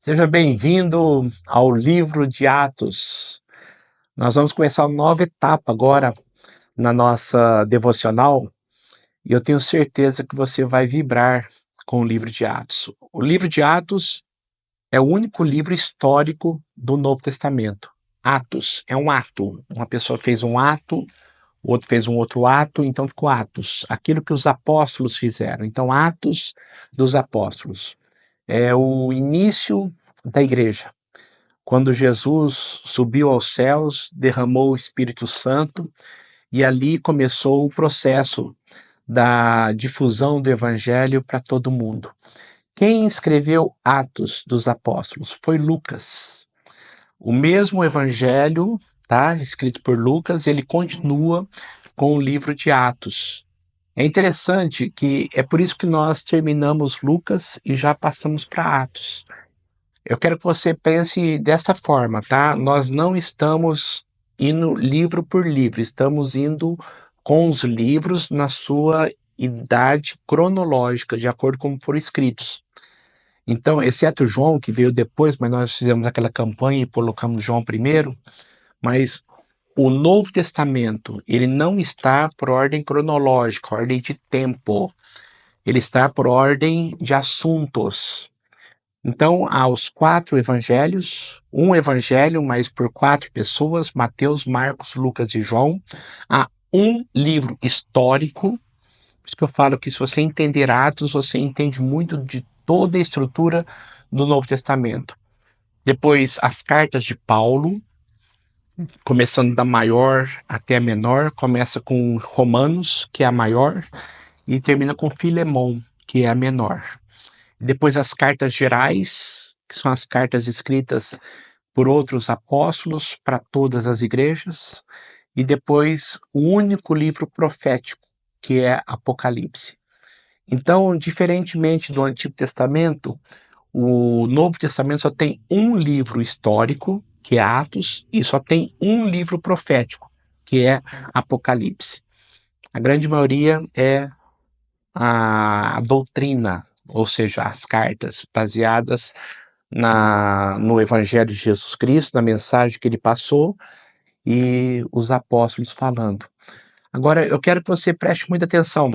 Seja bem-vindo ao livro de Atos. Nós vamos começar uma nova etapa agora na nossa devocional e eu tenho certeza que você vai vibrar com o livro de Atos. O livro de Atos é o único livro histórico do Novo Testamento. Atos é um ato. Uma pessoa fez um ato, o outro fez um outro ato, então ficou Atos. Aquilo que os apóstolos fizeram. Então, Atos dos Apóstolos. É o início da igreja. Quando Jesus subiu aos céus, derramou o Espírito Santo e ali começou o processo da difusão do Evangelho para todo mundo. Quem escreveu Atos dos Apóstolos foi Lucas. O mesmo Evangelho, tá, escrito por Lucas, ele continua com o livro de Atos. É interessante que é por isso que nós terminamos Lucas e já passamos para Atos. Eu quero que você pense desta forma, tá? Nós não estamos indo livro por livro, estamos indo com os livros na sua idade cronológica, de acordo com como foram escritos. Então, exceto João, que veio depois, mas nós fizemos aquela campanha e colocamos João primeiro, mas o Novo Testamento, ele não está por ordem cronológica, ordem de tempo, ele está por ordem de assuntos. Então, há os 4 evangelhos, um evangelho, mas por 4 pessoas, Mateus, Marcos, Lucas e João. Há um livro histórico, por isso que eu falo que se você entender Atos, você entende muito de toda a estrutura do Novo Testamento. Depois, as cartas de Paulo, começando da maior até a menor, começa com Romanos, que é a maior, e termina com Filemão, que é a menor. Depois as cartas gerais, que são as cartas escritas por outros apóstolos para todas as igrejas, e depois o único livro profético, que é Apocalipse. Então, diferentemente do Antigo Testamento, o Novo Testamento só tem um livro histórico, que é Atos, e só tem um livro profético, que é Apocalipse. A grande maioria é a doutrina, ou seja, as cartas baseadas no Evangelho de Jesus Cristo, na mensagem que ele passou e os apóstolos falando. Agora, eu quero que você preste muita atenção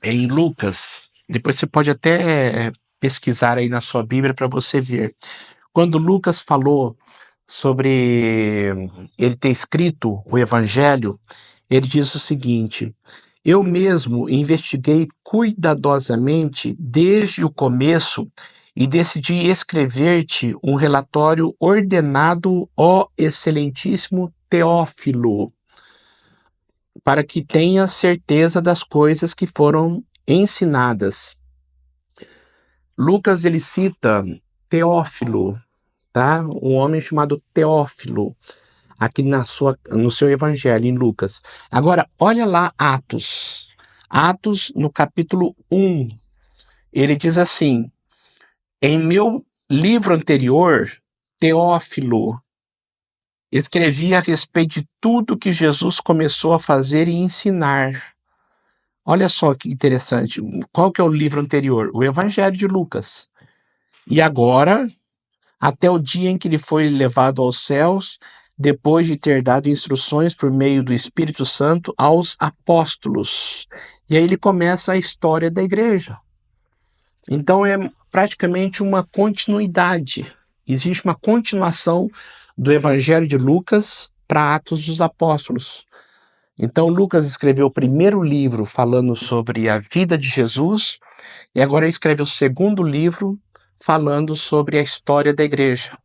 em Lucas. Depois você pode até pesquisar aí na sua Bíblia para você ver. Quando Lucas falou sobre ele ter escrito o Evangelho, ele diz o seguinte: eu mesmo investiguei cuidadosamente desde o começo e decidi escrever-te um relatório ordenado, ó excelentíssimo Teófilo, para que tenhas certeza das coisas que foram ensinadas. Lucas, ele cita Teófilo, tá? Um homem chamado Teófilo, aqui no seu evangelho, em Lucas. Agora, olha lá Atos. Atos, no capítulo 1, ele diz assim: em meu livro anterior, Teófilo, escrevi a respeito de tudo que Jesus começou a fazer e ensinar. Olha só que interessante. Qual que é o livro anterior? O Evangelho de Lucas. E agora, até o dia em que ele foi levado aos céus, depois de ter dado instruções por meio do Espírito Santo aos apóstolos. E aí ele começa a história da igreja. Então é praticamente uma continuidade. Existe uma continuação do Evangelho de Lucas para Atos dos Apóstolos. Então Lucas escreveu o primeiro livro falando sobre a vida de Jesus e agora escreve o segundo livro falando sobre a história da igreja.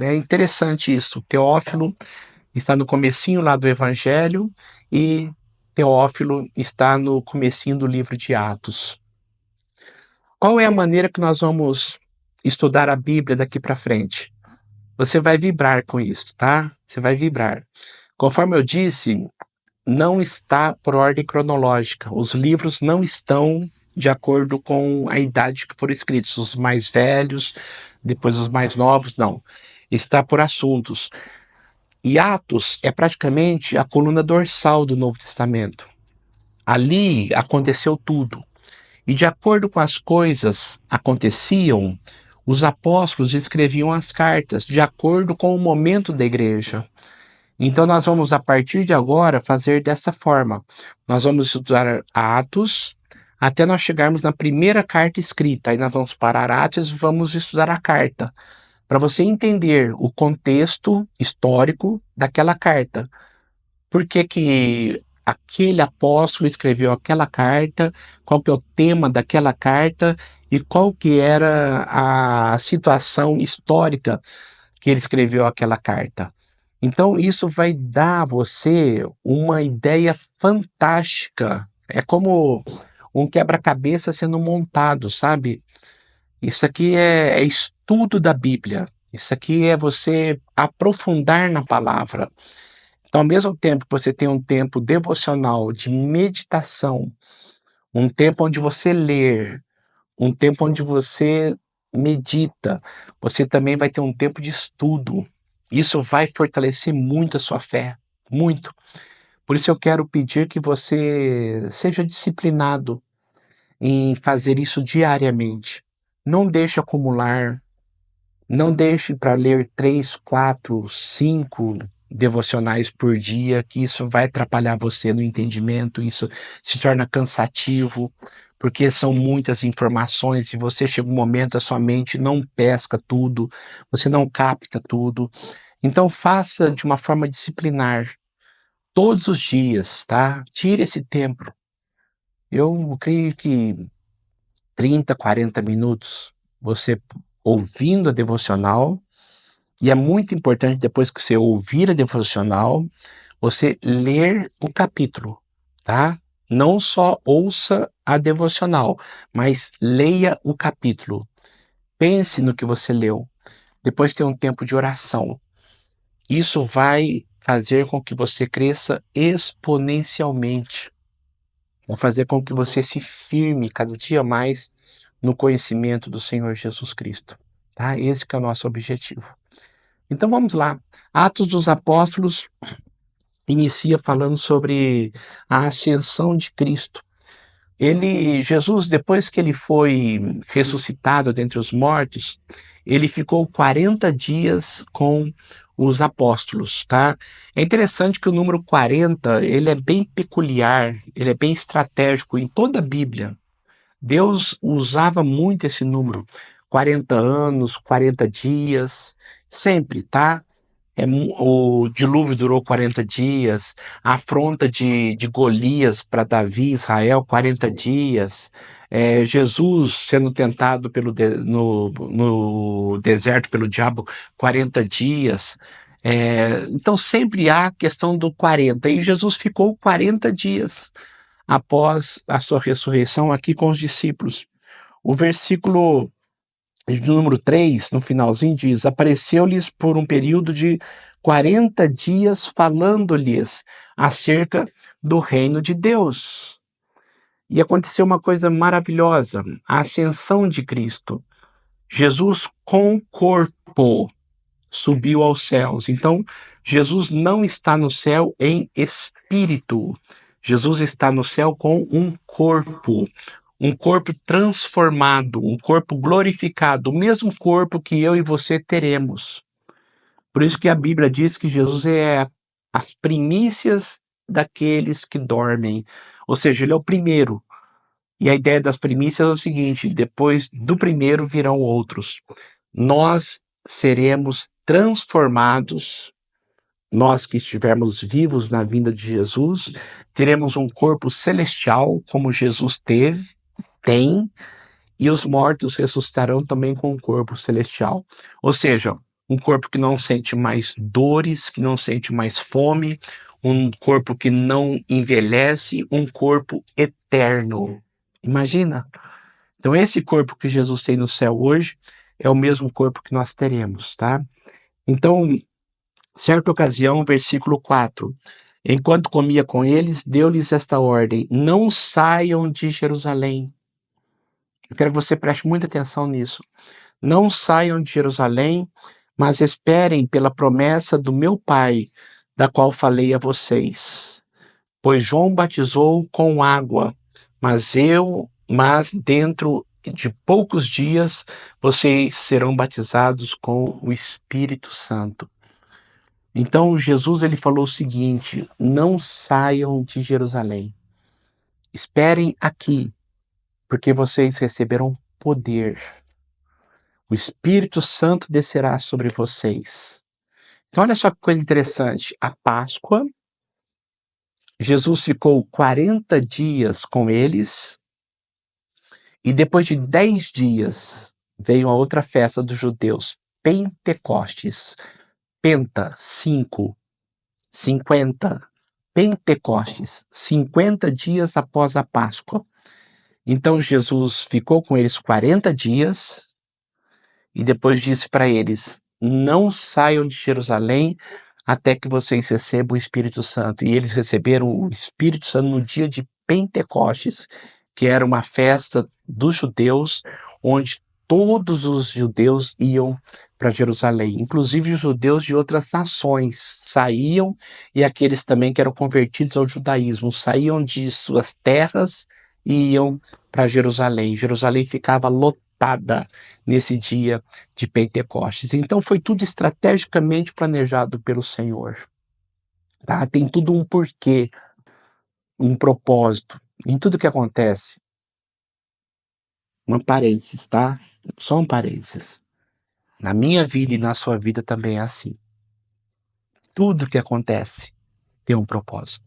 É interessante isso. Teófilo está no comecinho lá do Evangelho e Teófilo está no comecinho do livro de Atos. Qual é a maneira que nós vamos estudar a Bíblia daqui para frente? Você vai vibrar com isso, tá? Você vai vibrar. Conforme eu disse, não está por ordem cronológica. Os livros não estão de acordo com a idade que foram escritos. Os mais velhos, depois os mais novos, não. Está por assuntos. E Atos é praticamente a coluna dorsal do Novo Testamento. Ali aconteceu tudo. E de acordo com as coisas aconteciam, Os apóstolos escreviam as cartas de acordo com o momento da igreja. Então nós vamos, a partir de agora, fazer desta forma. Nós vamos estudar Atos até nós chegarmos na primeira carta escrita. Aí nós vamos parar Atos e vamos estudar a carta, para você entender o contexto histórico daquela carta. Por que que aquele apóstolo escreveu aquela carta, qual que é o tema daquela carta e qual que era a situação histórica que ele escreveu aquela carta. Então, isso vai dar a você uma ideia fantástica. É como um quebra-cabeça sendo montado, sabe? Isso aqui é estudo da Bíblia. Isso aqui é você aprofundar na palavra. Então, ao mesmo tempo que você tem um tempo devocional de meditação, um tempo onde você lê, um tempo onde você medita, você também vai ter um tempo de estudo. Isso vai fortalecer muito a sua fé, muito. Por isso eu quero pedir que você seja disciplinado em fazer isso diariamente. Não deixe acumular, não deixe para ler 3, 4, 5 devocionais por dia, que isso vai atrapalhar você no entendimento, isso se torna cansativo, porque são muitas informações e você chega um momento, a sua mente não pesca tudo, você não capta tudo. Então faça de uma forma disciplinar, todos os dias, tá? Tire esse tempo. Eu creio que 30, 40 minutos, você ouvindo a devocional, e é muito importante, depois que você ouvir a devocional, você ler o capítulo, tá? Não só ouça a devocional, mas leia o capítulo. Pense no que você leu. Depois tem um tempo de oração. Isso vai fazer com que você cresça exponencialmente. Vai fazer com que você se firme cada dia mais no conhecimento do Senhor Jesus Cristo, tá? Esse que é o nosso objetivo. Então vamos lá. Atos dos Apóstolos inicia falando sobre a ascensão de Cristo. Jesus, depois que ele foi ressuscitado dentre os mortos, ele ficou 40 dias com os apóstolos, tá? É interessante que o número 40, ele é bem peculiar, ele é bem estratégico em toda a Bíblia. Deus usava muito esse número, 40 anos, 40 dias, sempre, tá? O dilúvio durou 40 dias, a afronta de Golias para Davi e Israel, 40 dias, Jesus sendo tentado no deserto pelo diabo, 40 dias. Então sempre há a questão do 40, e Jesus ficou 40 dias após a sua ressurreição aqui com os discípulos. O versículo de número 3, no finalzinho, diz: apareceu-lhes por um período de 40 dias, falando-lhes acerca do reino de Deus. E aconteceu uma coisa maravilhosa: a ascensão de Cristo. Jesus com corpo subiu aos céus. Então, Jesus não está no céu em espírito. Jesus está no céu com um corpo transformado, um corpo glorificado, o mesmo corpo que eu e você teremos. Por isso que a Bíblia diz que Jesus é as primícias daqueles que dormem. Ou seja, ele é o primeiro. E a ideia das primícias é o seguinte: depois do primeiro virão outros. Nós seremos transformados, nós que estivermos vivos na vinda de Jesus, teremos um corpo celestial, como Jesus tem, e os mortos ressuscitarão também com um corpo celestial. Ou seja, um corpo que não sente mais dores, que não sente mais fome, um corpo que não envelhece, um corpo eterno. Imagina! Então, esse corpo que Jesus tem no céu hoje é o mesmo corpo que nós teremos, tá? Então, certa ocasião, versículo 4. Enquanto comia com eles, deu-lhes esta ordem: não saiam de Jerusalém. Eu quero que você preste muita atenção nisso. Não saiam de Jerusalém, mas esperem pela promessa do meu Pai, da qual falei a vocês. Pois João batizou com água, mas de poucos dias, vocês serão batizados com o Espírito Santo. Então, Jesus ele falou o seguinte: não saiam de Jerusalém. Esperem aqui, porque vocês receberão poder. O Espírito Santo descerá sobre vocês. Então, olha só que coisa interessante. A Páscoa, Jesus ficou 40 dias com eles, e depois de 10 dias veio a outra festa dos judeus, Pentecostes. Penta, 5, 50. Pentecostes, 50 dias após a Páscoa. Então Jesus ficou com eles 40 dias e depois disse para eles: não saiam de Jerusalém até que vocês recebam o Espírito Santo. E eles receberam o Espírito Santo no dia de Pentecostes, que era uma festa dos judeus, onde todos os judeus iam para Jerusalém, inclusive os judeus de outras nações saíam, e aqueles também que eram convertidos ao judaísmo saíam de suas terras e iam para Jerusalém. Jerusalém ficava lotada nesse dia de Pentecostes. Então foi tudo estrategicamente planejado pelo Senhor. Tá? Tem tudo um porquê, um propósito em tudo que acontece. Um parênteses, tá? Só um parênteses. Na minha vida e na sua vida também é assim. Tudo que acontece tem um propósito.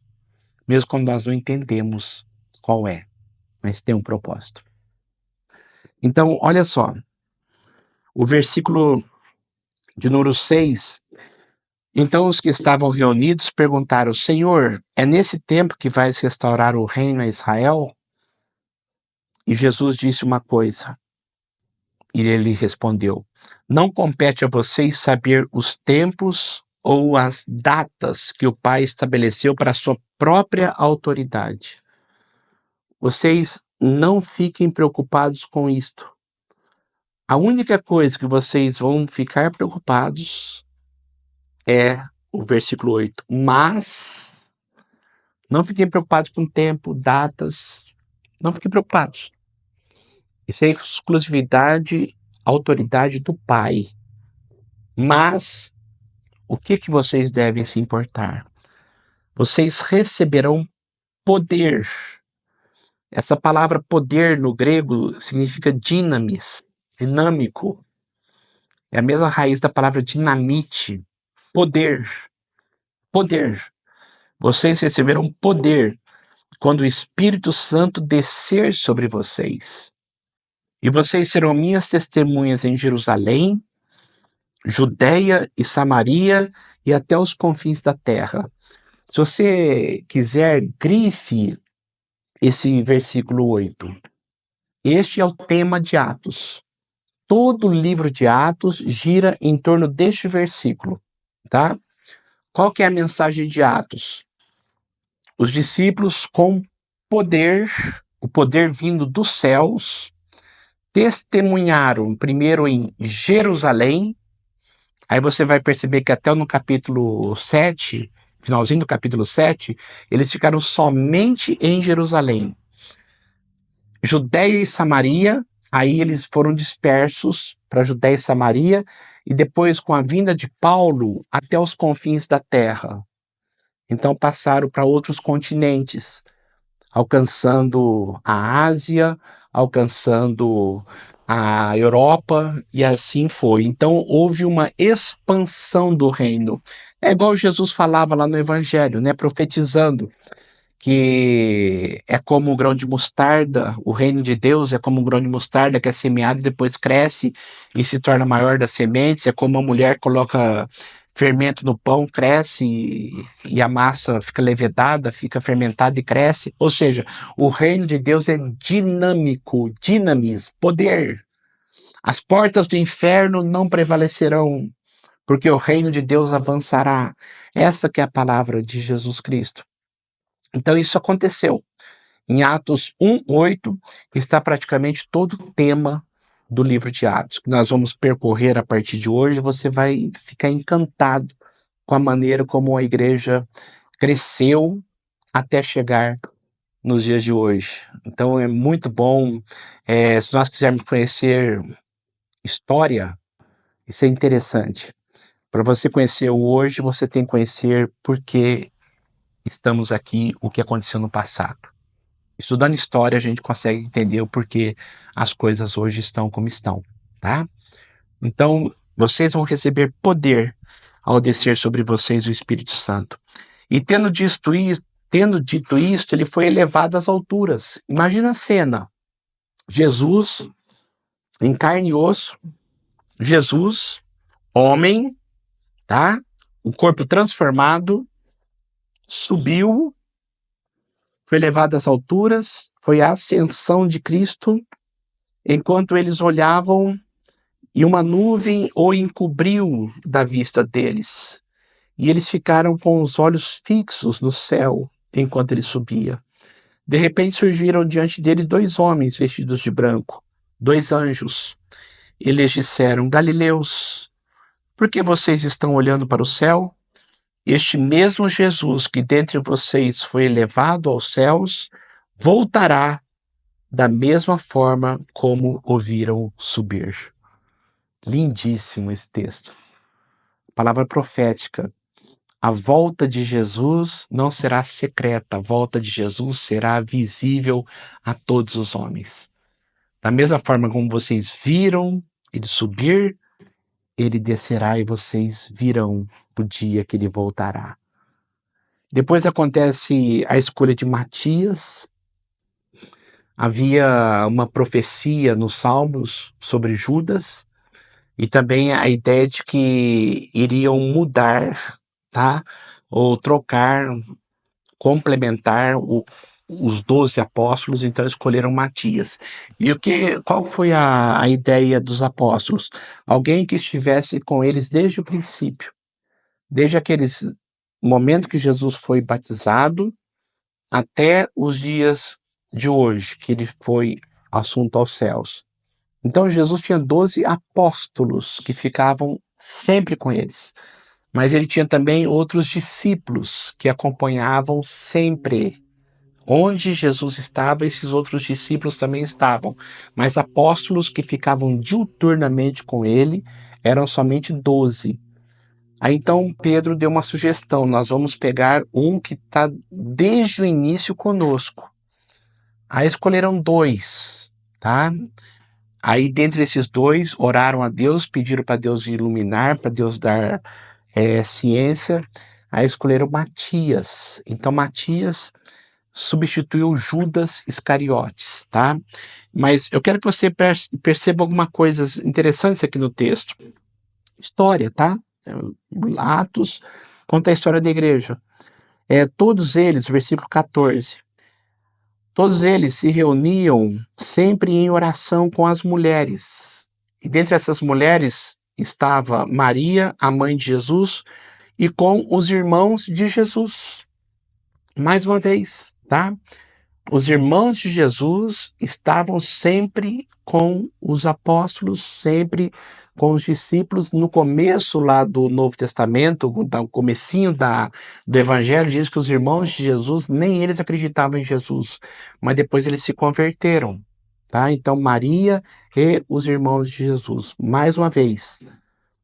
Mesmo quando nós não entendemos qual é, mas tem um propósito. Então, olha só. O versículo de número 6. Então os que estavam reunidos perguntaram: Senhor, é nesse tempo que vais restaurar o reino a Israel? E Jesus disse uma coisa. E ele respondeu: não compete a vocês saber os tempos ou as datas que o Pai estabeleceu para a sua própria autoridade. Vocês não fiquem preocupados com isto. A única coisa que vocês vão ficar preocupados é o versículo 8. Mas não fiquem preocupados com tempo, datas. Não fiquem preocupados. Isso é exclusividade, autoridade do Pai. Mas o que vocês devem se importar? Vocês receberão poder. Essa palavra poder no grego significa dinamis, dinâmico. É a mesma raiz da palavra dinamite. Poder. Poder. Vocês receberão poder quando o Espírito Santo descer sobre vocês. E vocês serão minhas testemunhas em Jerusalém, Judeia e Samaria e até os confins da terra. Se você quiser, grife esse versículo 8. Este é o tema de Atos. Todo o livro de Atos gira em torno deste versículo, tá? Qual que é a mensagem de Atos? Os discípulos com poder, o poder vindo dos céus, testemunharam primeiro em Jerusalém. Aí você vai perceber que até no capítulo 7, finalzinho do capítulo 7, eles ficaram somente em Jerusalém. Judeia e Samaria, aí eles foram dispersos para Judeia e Samaria, e depois, com a vinda de Paulo, até os confins da terra. Então passaram para outros continentes, alcançando a Ásia, alcançando a Europa, e assim foi. Então houve uma expansão do reino. É igual Jesus falava lá no Evangelho, né, profetizando que é como o grão de mostarda, o reino de Deus é como um grão de mostarda que é semeado e depois cresce e se torna maior das sementes, é como a mulher coloca fermento no pão, cresce e a massa fica levedada, fica fermentada e cresce. Ou seja, o reino de Deus é dinâmico, dinamis, poder. As portas do inferno não prevalecerão, porque o reino de Deus avançará. Essa que é a palavra de Jesus Cristo. Então isso aconteceu. Em Atos 1:8 está praticamente todo o tema do livro de Atos, que nós vamos percorrer a partir de hoje. Você vai ficar encantado com a maneira como a igreja cresceu até chegar nos dias de hoje. Então é muito bom. Se nós quisermos conhecer história, isso é interessante. Para você conhecer o hoje, você tem que conhecer por que estamos aqui, o que aconteceu no passado. Estudando história, a gente consegue entender o porquê as coisas hoje estão como estão, tá? Então, vocês vão receber poder ao descer sobre vocês o Espírito Santo. E tendo dito isto, ele foi elevado às alturas. Imagina a cena. Jesus, em carne e osso, Jesus, homem, tá? O corpo transformado, subiu, foi elevado às alturas, foi a ascensão de Cristo, enquanto eles olhavam e uma nuvem o encobriu da vista deles. E eles ficaram com os olhos fixos no céu enquanto ele subia. De repente surgiram diante deles dois homens vestidos de branco, dois anjos. Eles disseram: Galileus, por que vocês estão olhando para o céu? Este mesmo Jesus que dentre vocês foi elevado aos céus, voltará da mesma forma como o viram subir. Lindíssimo esse texto. Palavra profética. A volta de Jesus não será secreta, a volta de Jesus será visível a todos os homens. Da mesma forma como vocês viram ele subir, ele descerá e vocês virão o dia que ele voltará. Depois acontece a escolha de Matias. Havia uma profecia nos Salmos sobre Judas e também a ideia de que iriam mudar, tá? Ou trocar, complementar os 12 apóstolos, então escolheram Matias. E qual foi a ideia dos apóstolos? Alguém que estivesse com eles desde o princípio, desde aqueles momento que Jesus foi batizado até os dias de hoje, que ele foi assunto aos céus. Então Jesus tinha 12 apóstolos que ficavam sempre com eles. Mas ele tinha também outros discípulos que acompanhavam sempre. Onde Jesus estava, esses outros discípulos também estavam. Mas apóstolos que ficavam diuturnamente com ele eram somente 12. Aí então Pedro deu uma sugestão: nós vamos pegar um que está desde o início conosco. Aí escolheram dois, tá? Aí dentre esses dois, oraram a Deus, pediram para Deus iluminar, para Deus dar ciência. Aí escolheram Matias. Então Matias substituiu Judas Iscariotes, tá? Mas eu quero que você perceba algumas coisas interessantes aqui no texto. História, tá? Atos conta a história da igreja. Todos eles, versículo 14, todos eles se reuniam sempre em oração com as mulheres. E dentre essas mulheres estava Maria, a mãe de Jesus, e com os irmãos de Jesus. Mais uma vez, tá? Os irmãos de Jesus estavam sempre com os apóstolos, sempre com os discípulos. No começo lá do Novo Testamento, no comecinho do Evangelho, diz que os irmãos de Jesus, nem eles acreditavam em Jesus, mas depois eles se converteram. Tá? Então Maria e os irmãos de Jesus. Mais uma vez,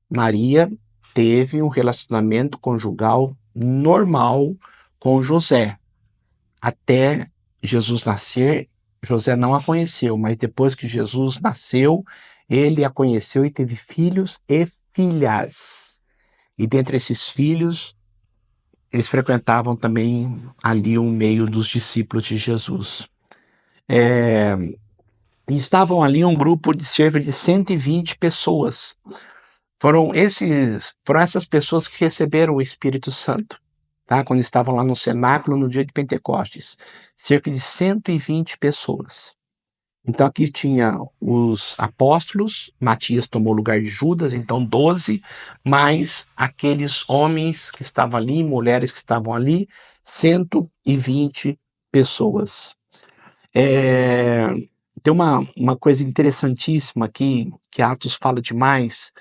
Maria teve um relacionamento conjugal normal com José. Até Jesus nascer, José não a conheceu, mas depois que Jesus nasceu, ele a conheceu e teve filhos e filhas. E dentre esses filhos, eles frequentavam também ali o meio dos discípulos de Jesus. E estavam ali um grupo de cerca de 120 pessoas. Foram essas pessoas que receberam o Espírito Santo. Tá? Quando estavam lá no cenáculo no dia de Pentecostes, cerca de 120 pessoas. Então aqui tinha os apóstolos, Matias tomou o lugar de Judas, então 12, mais aqueles homens que estavam ali, mulheres que estavam ali, 120 pessoas. Tem uma coisa interessantíssima aqui, que Atos fala demais,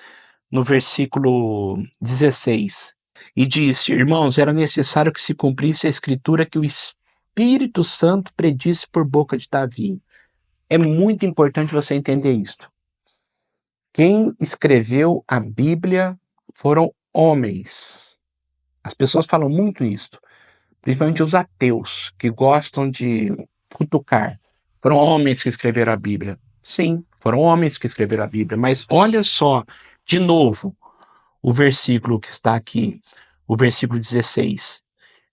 no versículo 16. E disse: irmãos, era necessário que se cumprisse a escritura que o Espírito Espírito Santo predisse por boca de Davi. É muito importante você entender isto. Quem escreveu a Bíblia foram homens. As pessoas falam muito isso, principalmente os ateus, que gostam de cutucar. Foram homens que escreveram a Bíblia. Sim, foram homens que escreveram a Bíblia, mas olha só, de novo, o versículo que está aqui, o versículo 16.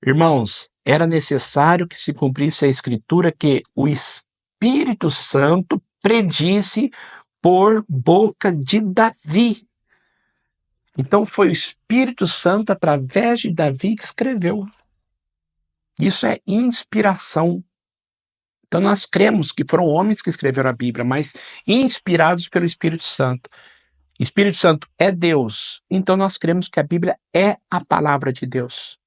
Irmãos, era necessário que se cumprisse a Escritura que o Espírito Santo predisse por boca de Davi. Então foi o Espírito Santo, através de Davi, que escreveu. Isso é inspiração. Então nós cremos que foram homens que escreveram a Bíblia, mas inspirados pelo Espírito Santo. Espírito Santo é Deus, então nós cremos que a Bíblia é a palavra de Deus.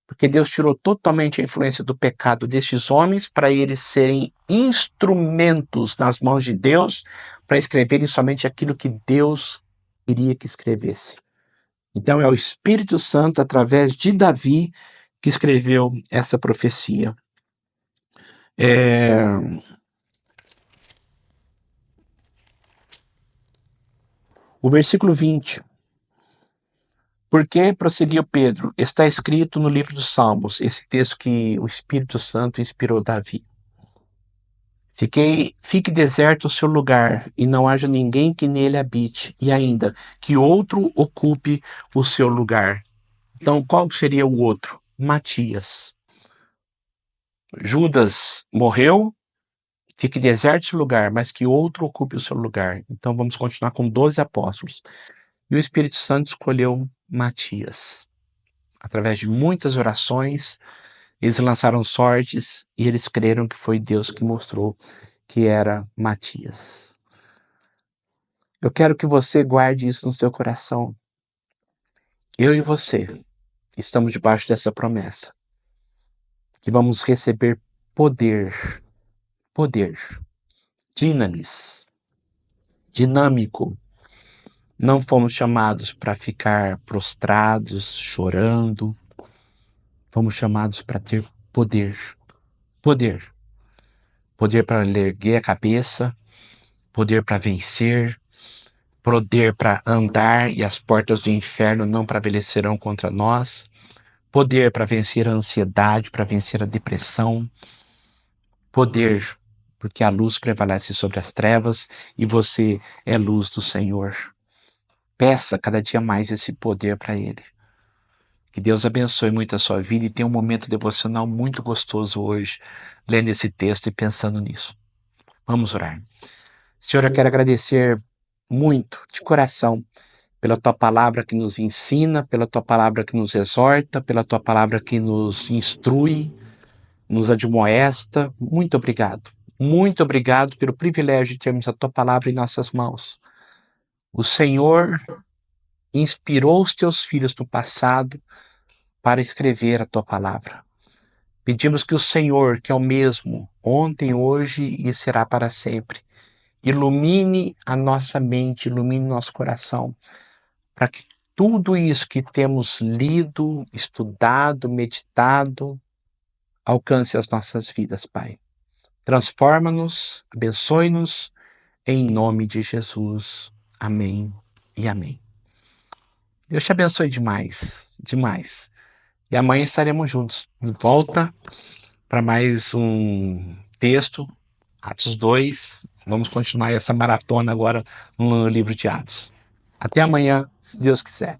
Porque Deus tirou totalmente a influência do pecado destes homens para eles serem instrumentos nas mãos de Deus para escreverem somente aquilo que Deus queria que escrevesse. Então é o Espírito Santo, através de Davi, que escreveu essa profecia. O versículo 20. Porque, prosseguiu Pedro, está escrito no livro dos Salmos, esse texto que o Espírito Santo inspirou Davi. Fique deserto o seu lugar, e não haja ninguém que nele habite, e ainda que outro ocupe o seu lugar. Então, qual seria o outro? Matias. Judas morreu, fique deserto o seu lugar, mas que outro ocupe o seu lugar. Então, vamos continuar com 12 apóstolos. E o Espírito Santo escolheu Matias. Através de muitas orações, eles lançaram sortes e eles creram que foi Deus que mostrou que era Matias. Eu quero que você guarde isso no seu coração. Eu e você estamos debaixo dessa promessa, que vamos receber poder, dinâmico. Não fomos chamados para ficar prostrados, chorando. Fomos chamados para ter poder. Poder para erguer a cabeça, poder para vencer, poder para andar e as portas do inferno não prevalecerão contra nós, poder para vencer a ansiedade, para vencer a depressão, poder porque a luz prevalece sobre as trevas e você é luz do Senhor. Peça cada dia mais esse poder para Ele. Que Deus abençoe muito a sua vida e tenha um momento devocional muito gostoso hoje, lendo esse texto e pensando nisso. Vamos orar. Senhor, eu quero agradecer muito, de coração, pela Tua palavra que nos ensina, pela Tua palavra que nos exorta, pela Tua palavra que nos instrui, nos admoesta. Muito obrigado. Muito obrigado pelo privilégio de termos a Tua palavra em nossas mãos. O Senhor inspirou os Teus filhos no passado para escrever a Tua palavra. Pedimos que o Senhor, que é o mesmo, ontem, hoje e será para sempre, ilumine a nossa mente, ilumine nosso coração, para que tudo isso que temos lido, estudado, meditado, alcance as nossas vidas, Pai. Transforma-nos, abençoe-nos, em nome de Jesus. Amém e amém. Deus te abençoe demais, demais. E amanhã estaremos juntos, de volta para mais um texto, Atos 2. Vamos continuar essa maratona agora no livro de Atos. Até amanhã, se Deus quiser.